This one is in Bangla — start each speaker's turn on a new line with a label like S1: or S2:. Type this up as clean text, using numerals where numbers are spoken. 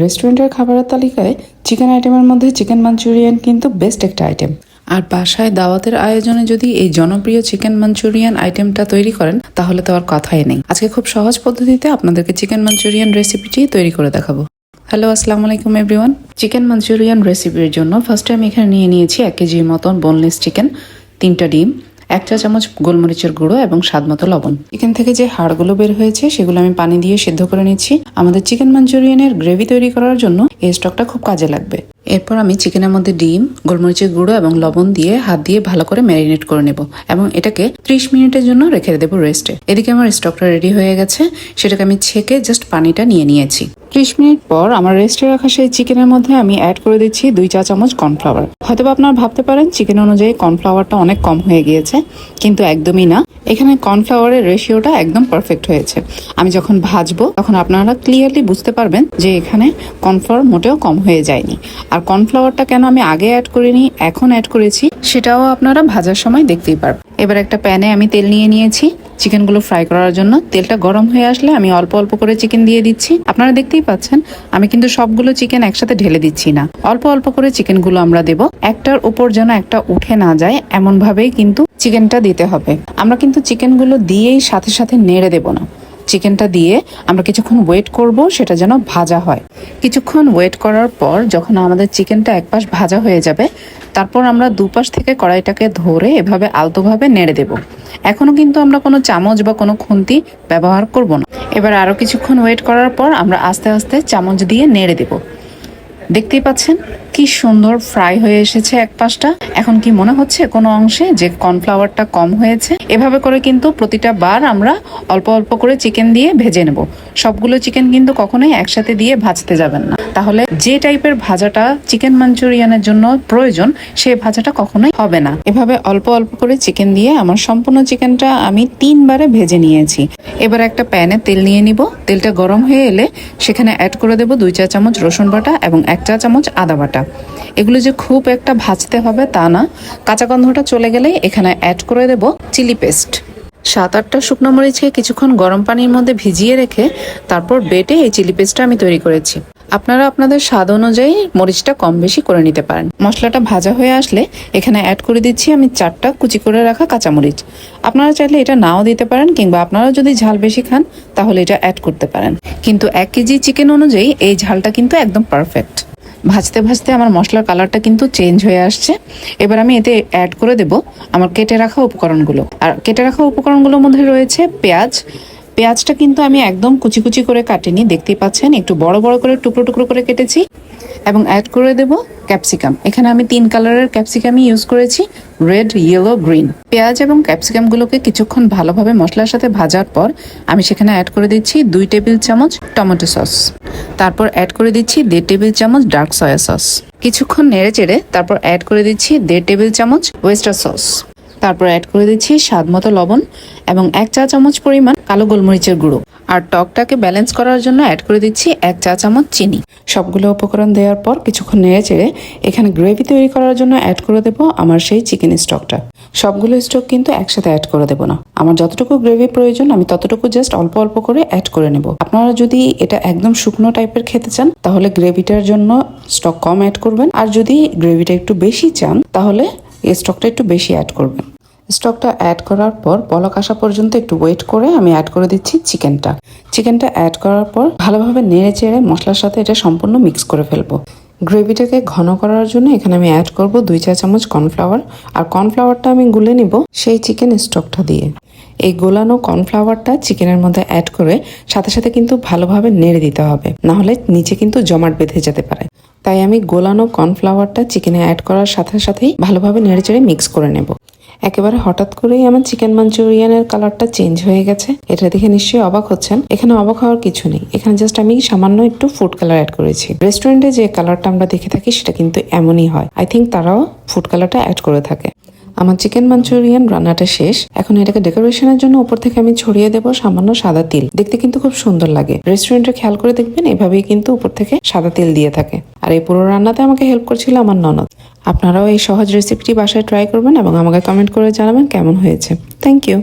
S1: রেস্টুরেন্টের খাবারের তালিকায় চিকেন আইটেমের মধ্যে চিকেন মাঞ্চুরিয়ান কিন্তু বেস্ট একটা আইটেম। আর বাসায় দাওয়াতের আয়োজনে যদি এই জনপ্রিয় চিকেন মাঞ্চুরিয়ান আইটেমটা তৈরি করেন তাহলে তো আর কথাই নেই। আজকে খুব সহজ পদ্ধতিতে আপনাদেরকে চিকেন মাঞ্চুরিয়ান রেসিপিটি তৈরি করে দেখাবো। হ্যালো, আসসালামু আলাইকুম এভরিওয়ান। চিকেন মাঞ্চুরিয়ান রেসিপির জন্য ফার্স্টে আমি এখানে নিয়ে নিয়েছি 1 কেজির মতন বোনলেস চিকেন, 3টা ডিম, 1 চা চামচ গোলমরিচের গুঁড়ো এবং স্বাদ মতো লবণ। চিকেন থেকে যে হাড়গুলো বের হয়েছে সেগুলো আমি পানি দিয়ে সিদ্ধ করে নিচ্ছি। আমাদের চিকেন মাঞ্চুরিয়ানের গ্রেভি তৈরি করার জন্য এই স্টকটা খুব কাজে লাগবে। এরপর আমি চিকেনের মধ্যে ডিম, গোলমরিচের গুঁড়ো এবং লবণ দিয়ে হাত দিয়ে ভালো করে ম্যারিনেট করে নেব এবং এটাকে 30 মিনিটের জন্য রেখে দেবো রেস্টে। এদিকে আমার স্টকটা রেডি হয়ে গেছে, সেটাকে আমি ছেঁকে জাস্ট পানিটা নিয়ে নিয়েছি। 30 মিনিট পর আমার রেস্টে রাখা সেই চিকেনের মধ্যে আমি অ্যাড করে দিচ্ছি 2 চা চামচ কর্নফ্লাওয়ার। হয়তো আপনারা ভাবতে পারেন চিকেন অনুযায়ী কর্নফ্লাওয়ারটা অনেক কম হয়ে গিয়েছে, কিন্তু একদমই না। এখানে কর্নফ্লাওয়ারের রেশিওটা একদম পারফেক্ট হয়েছে। আমি যখন ভাজবো তখন আপনারা ক্লিয়ারলি বুঝতে পারবেন যে এখানে কর্নফ্লাওয়ার মোটেও কম হয়ে যায়নি। আর কর্নফ্লাওয়ারটা কেন আমি আগে অ্যাড করিনি, এখন অ্যাড করেছি, সেটাও আপনারা ভাজার সময় দেখতেই পারবেন। এবার একটা প্যানে আমি তেল নিয়ে নিয়েছি চিকেনগুলো ফ্রাই করার জন্য। তেলটা গরম হয়ে আসলে আমি অল্প অল্প করে চিকেন দিয়ে দিচ্ছি। আপনারা দেখতেই পাচ্ছেন আমি কিন্তু সবগুলো চিকেন একসাথে ঢেলে দিচ্ছি না, অল্প অল্প করে চিকেনগুলো আমরা দেব। একটার উপর যেন একটা উঠে না যায় এমন ভাবেই কিন্তু চিকেনটা দিতে হবে। আমরা কিন্তু চিকেনগুলো দিয়েই সাথে সাথে নেড়ে দেব না। চিকেনটা দিয়ে আমরা কিছুক্ষণ ওয়েট করব, সেটা যেন ভাজা হয়। কিছুক্ষণ ওয়েট করার পর যখন আমাদের চিকেনটা এক পাশ ভাজা হয়ে যাবে, তারপর আমরা দুপাশ থেকে কড়াইটাকে ধরে এভাবে আলতোভাবে নেড়ে দেব। এখনো কিন্তু আমরা কোনো চামচ বা কোনো খুন্তি ব্যবহার করব না। এবার আরো কিছুক্ষণ ওয়েট করার পর আমরা আস্তে আস্তে চামচ দিয়ে নেড়ে দেব। দেখতেই পাচ্ছেন কি সুন্দর ফ্রাই হয়ে এসেছে এক পাশটা। এখন কি মনে হচ্ছে কোনো অংশে যে কর্নফ্লাওয়ারটা কম হয়েছে? এভাবে করে কিন্তু প্রতিটা বার আমরা অল্প অল্প করে চিকেন দিয়ে ভেজে নেব। সবগুলো চিকেন কিন্তু কখনোই একসাথে দিয়ে ভাজতে যাবেন না, তাহলে যে টাইপের ভাজাটা চিকেন মাঞ্চুরিয়ানের জন্য প্রয়োজন সেই ভাজাটা কখনোই হবে না। এভাবে অল্প অল্প করে চিকেন দিয়ে আমার সম্পূর্ণ চিকেনটা আমি 3 বারে ভেজে নিয়েছি। এবার একটা প্যানে তেল নিয়ে নিব। তেলটা গরম হয়ে এলে সেখানে অ্যাড করে দেব 2 চা চামচ রসুন বাটা এবং 1 চা চামচ আদা বাটা। এগুলো যে খুব একটা ভাজতে হবে তা না, কাঁচা গন্ধটা চলে গেলেই এখানে অ্যাড করে দেব চিলি পেস্ট। 7-8টা শুকনো মরিচকে কিছুক্ষণ গরম পানির মধ্যে ভিজিয়ে রেখে তারপর বেটে এই চিলি পেস্টটা আমি তৈরি করেছি। আপনারা আপনাদের স্বাদ অনুযায়ী মরিচটা কম বেশি করে নিতে পারেন। মশলাটা ভাজা হয়ে আসলে এখানে অ্যাড করে দিচ্ছি আমি 4টা কুচি করে রাখা কাঁচামরিচ। আপনারা চাইলে এটা নাও দিতে পারেন, কিংবা আপনারা যদি ঝাল বেশি খান তাহলে এটা অ্যাড করতে পারেন, কিন্তু 1 কেজি চিকেন অনুযায়ী এই ঝালটা কিন্তু একদম পারফেক্ট। ভাজতে ভাজতে আমার মশলার কালারটা কিন্তু চেঞ্জ হয়ে আসছে। এবার আমি এতে অ্যাড করে দেব আমার কেটে রাখা উপকরণগুলো। আর কেটে রাখা উপকরণগুলোর মধ্যে রয়েছে পেঁয়াজ। পেঁয়াজটা কিন্তু আমি একদম কুচি কুচি করে কাটিনি, দেখতেই পাচ্ছেন একটু বড় বড় করে টুকরো টুকরো করে কেটেছি। এবং অ্যাড করে দেব ক্যাপসিকাম। এখানে আমি 3 কালারের ক্যাপসিকামই ইউজ করেছি, রেড, ইয়েলো, গ্রিন। পেঁয়াজ এবং ক্যাপসিকামগুলোকে কিছুক্ষণ ভালোভাবে মশলার সাথে ভাজার পর আমি সেখানে অ্যাড করে দিচ্ছি 2 টেবিল চামচ টমেটো সস। তারপর অ্যাড করে দিচ্ছি 1.5 টেবিল চামচ ডার্ক সয়া সস। কিছুক্ষণ নেড়ে চেড়ে তারপর অ্যাড করে দিচ্ছি 1.5 টেবিল চামচ ওয়েস্টার সস। তারপর অ্যাড করে দিচ্ছি স্বাদ মতো লবণ এবং 1 চা চামচ পরিমাণ কালো গোলমরিচের গুঁড়ো। আর টকটাকে ব্যালেন্স করার জন্য অ্যাড করে দিচ্ছি 1 চা চামচ চিনি। সবগুলো উপকরণ দেওয়ার পর কিছুক্ষণ নেড়ে চেড়ে এখানে গ্রেভি তৈরি করার জন্য অ্যাড করে দেব আমার সেই চিকেন স্টকটা। সবগুলো স্টক কিন্তু একসাথে অ্যাড করে দেব না, আমার যতটুকু গ্রেভি প্রয়োজন আমি ততটুকু জাস্ট অল্প অল্প করে অ্যাড করে নেব। আপনারা যদি এটা একদম শুকনো টাইপের খেতে চান তাহলে গ্রেভিটার জন্য স্টক কম অ্যাড করবেন, আর যদি গ্রেভিটা একটু বেশি চান তাহলে এই স্টকটা একটু বেশি অ্যাড করবেন। স্টকটা অ্যাড করার পর বলক আসা পর্যন্ত একটু ওয়েট করে আমি অ্যাড করে দিচ্ছি চিকেনটা। চিকেনটা অ্যাড করার পর ভালোভাবে নেড়ে চেড়ে মশলার সাথে এটা সম্পূর্ণ মিক্স করে ফেলবো। গ্রেভিটাকে ঘন করার জন্য এখানে আমি অ্যাড করব 2 চা চামচ কর্নফ্লাওয়ার। আর কর্নফ্লাওয়ারটা আমি গুলে নিব সেই চিকেন স্টকটা দিয়ে। এই গোলানো কর্নফ্লাওয়ারটা চিকেনের মধ্যে অ্যাড করে সাথে সাথে কিন্তু ভালোভাবে নেড়ে দিতে হবে, না হলে নিচে কিন্তু জমাট বেঁধে যেতে পারে। তাই আমি গোলানো কর্নফ্লাওয়ারটা চিকেনে অ্যাড করার সাথে সাথেই ভালোভাবে নেড়ে চেড়ে মিক্স করে নেব। একেবারে হঠাৎ করেই আমার চিকেন মাঞ্চুরিয়ানের কালারটা চেঞ্জ হয়ে গেছে। এটা দেখে নিশ্চয়ই অবাক হচ্ছেন। এখানে অবাক হওয়ার কিছু নেই, এখানে জাস্ট আমি সামান্য একটু ফুড কালার অ্যাড করেছি। রেস্টুরেন্টে যে কালারটা আমরা দেখে থাকি সেটা কিন্তু এমনই হয়। আই থিঙ্ক তারাও ফুড কালারটা অ্যাড করে থাকে। আমার চিকেন মাঞ্চুরিয়ান রান্নাটা শেষ। এখন এটাকে ডেকোরেশনের জন্য উপর থেকে আমি ছড়িয়ে দেবো সামান্য সাদা তিল। দেখতে কিন্তু খুব সুন্দর লাগে। রেস্টুরেন্টে খেয়াল করে দেখবেন এভাবেই কিন্তু উপর থেকে সাদা তিল দিয়ে থাকে। আর এই পুরো রান্নাতে আমাকে হেল্প করছিল আমার ননদ। আপনারাও এই সহজ রেসিপিটি বাসায় ট্রাই করবেন এবং আমাকে কমেন্ট করে জানাবেন কেমন হয়েছে। Thank you.